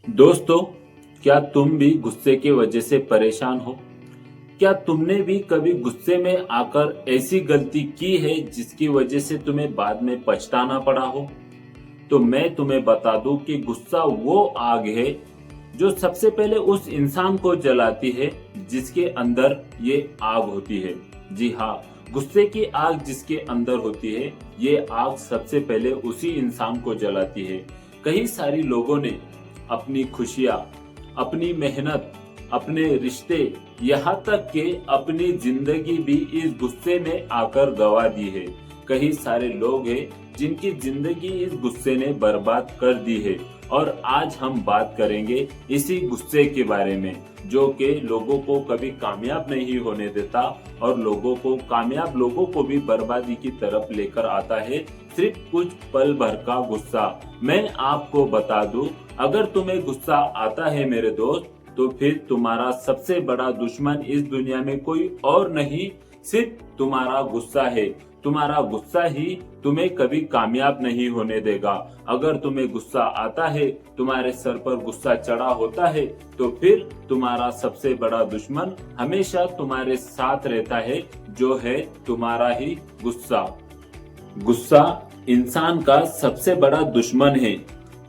दोस्तों, क्या तुम भी गुस्से की वजह से परेशान हो? क्या तुमने भी कभी गुस्से में आकर ऐसी गलती की है जिसकी वजह से तुम्हें बाद में पछताना पड़ा हो? तो मैं तुम्हें बता दूं कि गुस्सा वो आग है जो सबसे पहले उस इंसान को जलाती है जिसके अंदर ये आग होती है। जी हाँ, गुस्से की आग जिसके अंदर होती है, ये आग सबसे पहले उसी इंसान को जलाती है। कई सारी लोगों ने अपनी खुशियाँ, अपनी मेहनत, अपने रिश्ते, यहाँ तक कि अपनी जिंदगी भी इस गुस्से में आकर गंवा दी है। कई सारे लोग हैं जिनकी जिंदगी इस गुस्से ने बर्बाद कर दी है और आज हम बात करेंगे इसी गुस्से के बारे में, जो कि लोगों को कभी कामयाब नहीं होने देता और कामयाब लोगों को भी बर्बादी की तरफ लेकर आता है, सिर्फ कुछ पल भर का गुस्सा। मैं आपको बता दूं, अगर तुम्हें गुस्सा आता है मेरे दोस्त, तो फिर तुम्हारा सबसे बड़ा दुश्मन इस दुनिया में कोई और नहीं, सिर्फ तुम्हारा गुस्सा है। तुम्हारा गुस्सा ही तुम्हें कभी कामयाब नहीं होने देगा। अगर तुम्हें गुस्सा आता है, तुम्हारे सर पर गुस्सा चढ़ा होता है, तो फिर तुम्हारा सबसे बड़ा दुश्मन हमेशा तुम्हारे साथ रहता है, जो है तुम्हारा ही गुस्सा। गुस्सा इंसान का सबसे बड़ा दुश्मन है।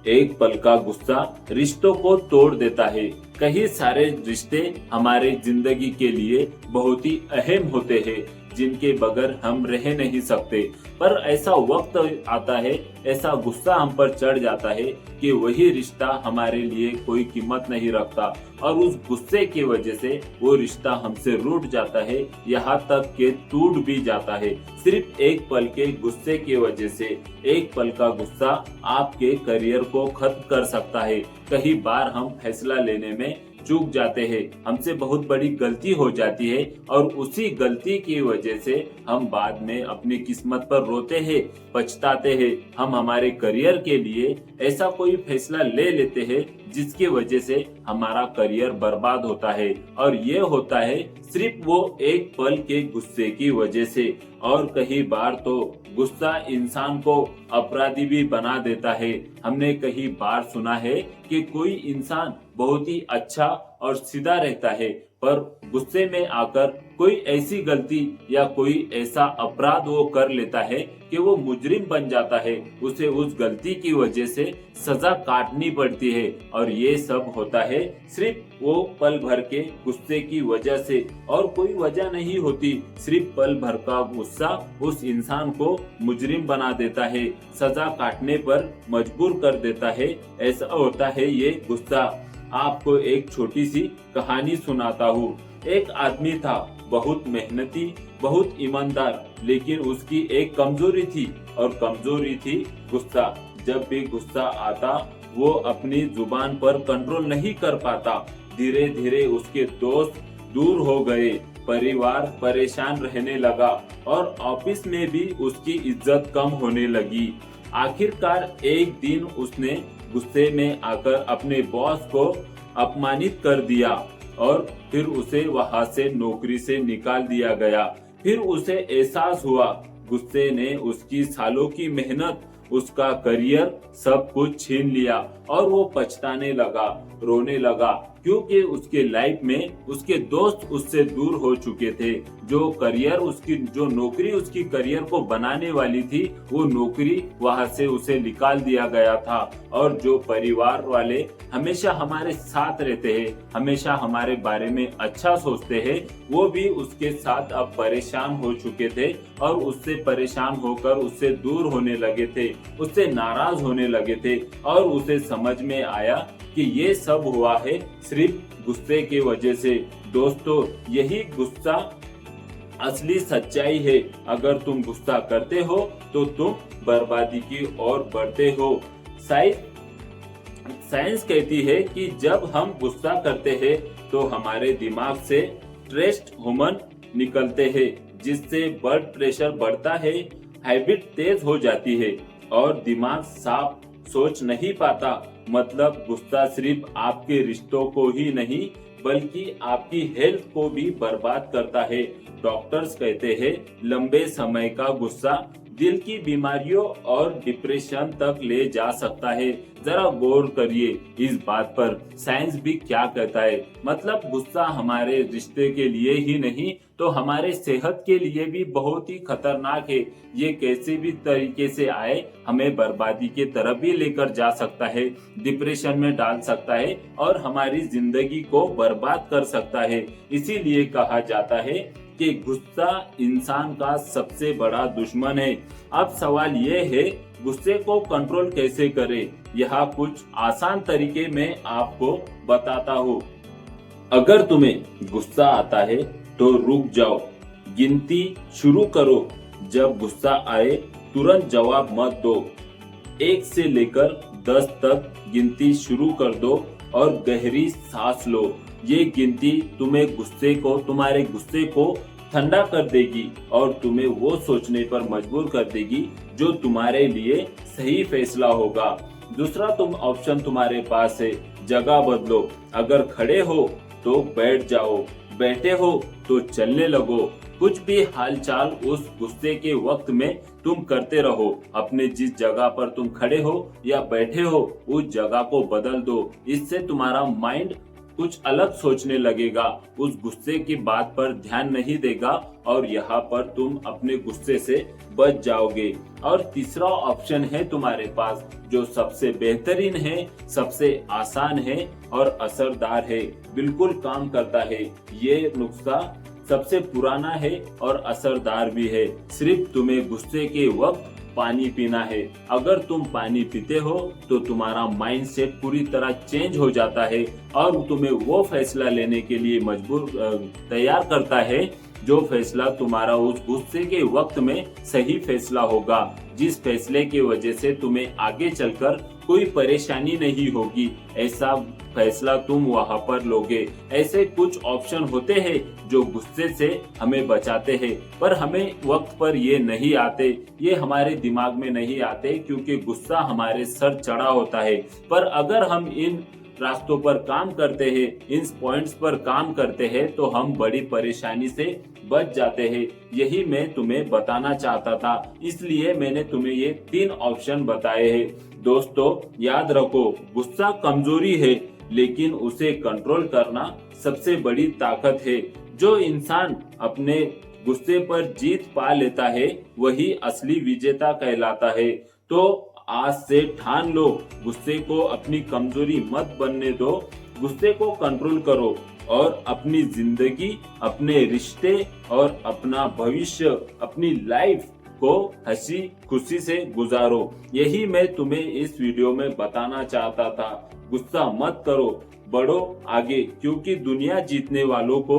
एक पल का गुस्सा रिश्तों को तोड़ देता है। कई सारे रिश्ते हमारे जिंदगी के लिए बहुत ही अहम होते हैं, जिनके बगैर हम रह नहीं सकते। पर ऐसा वक्त आता है, ऐसा गुस्सा हम पर चढ़ जाता है कि वही रिश्ता हमारे लिए कोई कीमत नहीं रखता और उस गुस्से की वजह से वो रिश्ता हमसे रूठ जाता है, यहाँ तक कि टूट भी जाता है। सिर्फ एक पल के गुस्से की वजह से। एक पल का गुस्सा आपके करियर को खत्म कर सकता है। कई बार हम फैसला लेने में चूक जाते हैं, हमसे बहुत बड़ी गलती हो जाती है और उसी गलती की वजह से हम बाद में अपनी किस्मत पर रोते हैं, पछताते हैं। हम हमारे करियर के लिए ऐसा कोई फैसला ले लेते हैं जिसकी वजह से हमारा करियर बर्बाद होता है और ये होता है सिर्फ वो एक पल के गुस्से की वजह से। और कई बार तो गुस्सा इंसान को अपराधी भी बना देता है। हमने कई बार सुना है कि कोई इंसान बहुत ही अच्छा और सीधा रहता है, पर गुस्से में आकर कोई ऐसी गलती या कोई ऐसा अपराध वो कर लेता है कि वो मुजरिम बन जाता है। उसे उस गलती की वजह से सजा काटनी पड़ती है और ये सब होता है सिर्फ वो पल भर के गुस्से की वजह से, और कोई वजह नहीं होती। सिर्फ पल भर का गुस्सा उस इंसान को मुजरिम बना देता है, सजा काटने पर मजबूर कर देता है। ऐसा होता है ये गुस्सा। आपको एक छोटी सी कहानी सुनाता हूँ। एक आदमी था, बहुत मेहनती, बहुत ईमानदार, लेकिन उसकी एक कमजोरी थी और कमजोरी थी गुस्सा। जब भी गुस्सा आता, वो अपनी जुबान पर कंट्रोल नहीं कर पाता। धीरे धीरे उसके दोस्त दूर हो गए, परिवार परेशान रहने लगा और ऑफिस में भी उसकी इज्जत कम होने लगी। आखिरकार एक दिन उसने गुस्से में आकर अपने बॉस को अपमानित कर दिया और फिर उसे वहां से नौकरी से निकाल दिया गया। फिर उसे एहसास हुआ, गुस्से ने उसकी सालों की मेहनत, उसका करियर सब कुछ छीन लिया और वो पछताने लगा, रोने लगा, क्योंकि उसके लाइफ में उसके दोस्त उससे दूर हो चुके थे। जो नौकरी उसकी करियर को बनाने वाली थी, वो नौकरी वहां से उसे निकाल दिया गया था। और जो परिवार वाले हमेशा हमारे साथ रहते हैं, हमेशा हमारे बारे में अच्छा सोचते हैं, वो भी उसके साथ अब परेशान हो चुके थे और उससे परेशान होकर उससे दूर होने लगे थे, उससे नाराज होने लगे थे। और उसे समझ में आया कि ये सब हुआ है सिर्फ गुस्से की वजह से। दोस्तों, यही गुस्सा असली सच्चाई है। अगर तुम गुस्सा करते हो तो तुम बर्बादी की ओर बढ़ते हो। साइंस कहती है कि जब हम गुस्सा करते हैं तो हमारे दिमाग से स्ट्रेस हार्मोन निकलते हैं, जिससे ब्लड प्रेशर बढ़ता है, हैबिट तेज हो जाती है और दिमाग साफ सोच नहीं पाता। मतलब गुस्सा सिर्फ आपके रिश्तों को ही नहीं बल्कि आपकी हेल्थ को भी बर्बाद करता है। डॉक्टर्स कहते हैं लंबे समय का गुस्सा दिल की बीमारियों और डिप्रेशन तक ले जा सकता है। जरा गौर करिए इस बात पर साइंस भी क्या कहता है। मतलब गुस्सा हमारे रिश्ते के लिए ही नहीं तो हमारे सेहत के लिए भी बहुत ही खतरनाक है। ये कैसे भी तरीके से आए हमें बर्बादी के तरफ भी लेकर जा सकता है, डिप्रेशन में डाल सकता है और हमारी जिंदगी को बर्बाद कर सकता है। इसीलिए कहा जाता है कि गुस्सा इंसान का सबसे बड़ा दुश्मन है। अब सवाल ये है गुस्से को कंट्रोल कैसे करें। यहाँ कुछ आसान तरीके मैं आपको बताता हूँ। अगर तुम्हें गुस्सा आता है तो रुक जाओ, गिनती शुरू करो। जब गुस्सा आए तुरंत जवाब मत दो। 1 से लेकर 10 तक गिनती शुरू कर दो और गहरी सांस लो। ये गिनती तुम्हारे गुस्से को ठंडा कर देगी और तुम्हें वो सोचने पर मजबूर कर देगी जो तुम्हारे लिए सही फैसला होगा। दूसरा ऑप्शन तुम्हारे पास है, जगह बदलो। अगर खड़े हो तो बैठ जाओ, बैठे हो तो चलने लगो। कुछ भी हालचाल उस गुस्से के वक्त में तुम करते रहो। अपने जिस जगह पर तुम खड़े हो या बैठे हो उस जगह को बदल दो। इससे तुम्हारा माइंड कुछ अलग सोचने लगेगा, उस गुस्से की बात पर ध्यान नहीं देगा और यहाँ पर तुम अपने गुस्से से बच जाओगे। और तीसरा ऑप्शन है तुम्हारे पास जो सबसे बेहतरीन है, सबसे आसान है और असरदार है, बिल्कुल काम करता है। ये नुस्खा सबसे पुराना है और असरदार भी है। सिर्फ तुम्हें गुस्से के वक्त पानी पीना है। अगर तुम पानी पीते हो तो तुम्हारा माइंड सेट पूरी तरह चेंज हो जाता है और तुम्हें वो फैसला लेने के लिए तैयार करता है जो फैसला तुम्हारा उस गुस्से के वक्त में सही फैसला होगा, जिस फैसले की वजह से तुम्हें आगे चलकर कोई परेशानी नहीं होगी। ऐसा फैसला तुम वहाँ पर लोगे। ऐसे कुछ ऑप्शन होते हैं जो गुस्से से हमें बचाते हैं, पर हमें वक्त पर ये नहीं आते, ये हमारे दिमाग में नहीं आते क्योंकि गुस्सा हमारे सर चढ़ा होता है। पर अगर हम इन रास्तों पर काम करते हैं, इन पॉइंट्स पर काम करते हैं तो हम बड़ी परेशानी से बच जाते हैं। यही मैं तुम्हें बताना चाहता था, इसलिए मैंने तुम्हें ये 3 ऑप्शन बताए हैं। दोस्तों याद रखो, गुस्सा कमजोरी है लेकिन उसे कंट्रोल करना सबसे बड़ी ताकत है। जो इंसान अपने गुस्से पर जीत पा लेता है वही असली विजेता कहलाता है। तो आज से ठान लो, गुस्से को अपनी कमजोरी मत बनने दो, गुस्से को कंट्रोल करो और अपनी जिंदगी, अपने रिश्ते और अपना भविष्य, अपनी लाइफ को हंसी खुशी से गुजारो। यही मैं तुम्हें इस वीडियो में बताना चाहता था। गुस्सा मत करो, बढ़ो आगे, क्योंकि दुनिया जीतने वालों को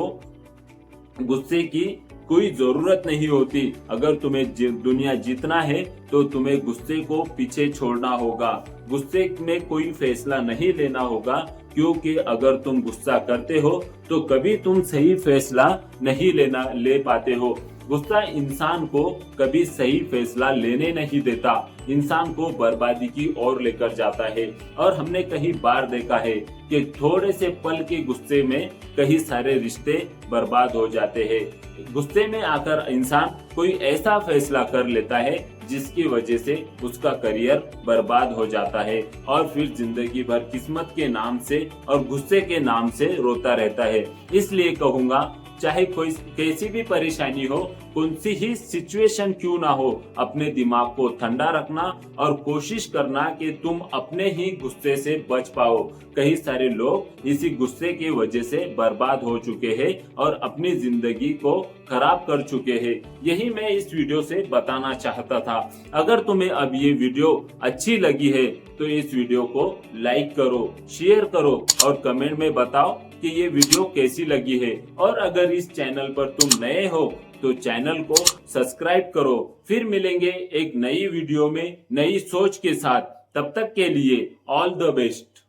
गुस्से की कोई जरूरत नहीं होती। अगर तुम्हें दुनिया जीतना है तो तुम्हें गुस्से को पीछे छोड़ना होगा, गुस्से में कोई फैसला नहीं लेना होगा, क्योंकि अगर तुम गुस्सा करते हो तो कभी तुम सही फैसला नहीं ले पाते हो। गुस्सा इंसान को कभी सही फैसला लेने नहीं देता, इंसान को बर्बादी की ओर लेकर जाता है। और हमने कई बार देखा है कि थोड़े से पल के गुस्से में कई सारे रिश्ते बर्बाद हो जाते हैं। गुस्से में आकर इंसान कोई ऐसा फैसला कर लेता है जिसकी वजह से उसका करियर बर्बाद हो जाता है और फिर जिंदगी भर किस्मत के नाम से और गुस्से के नाम से रोता रहता है। इसलिए कहूँगा, चाहे कोई कैसी भी परेशानी हो, कौन सी ही सिचुएशन क्यों ना हो, अपने दिमाग को ठंडा रखना और कोशिश करना कि तुम अपने ही गुस्से से बच पाओ। कई सारे लोग इसी गुस्से की वजह से बर्बाद हो चुके हैं और अपनी जिंदगी को खराब कर चुके हैं। यही मैं इस वीडियो से बताना चाहता था। अगर तुम्हें अब ये वीडियो अच्छी लगी है तो इस वीडियो को लाइक करो, शेयर करो और कमेंट में बताओ कि ये वीडियो कैसी लगी है। और अगर इस चैनल पर तुम नए हो तो चैनल को सब्सक्राइब करो। फिर मिलेंगे एक नई वीडियो में नई सोच के साथ। तब तक के लिए ऑल द बेस्ट।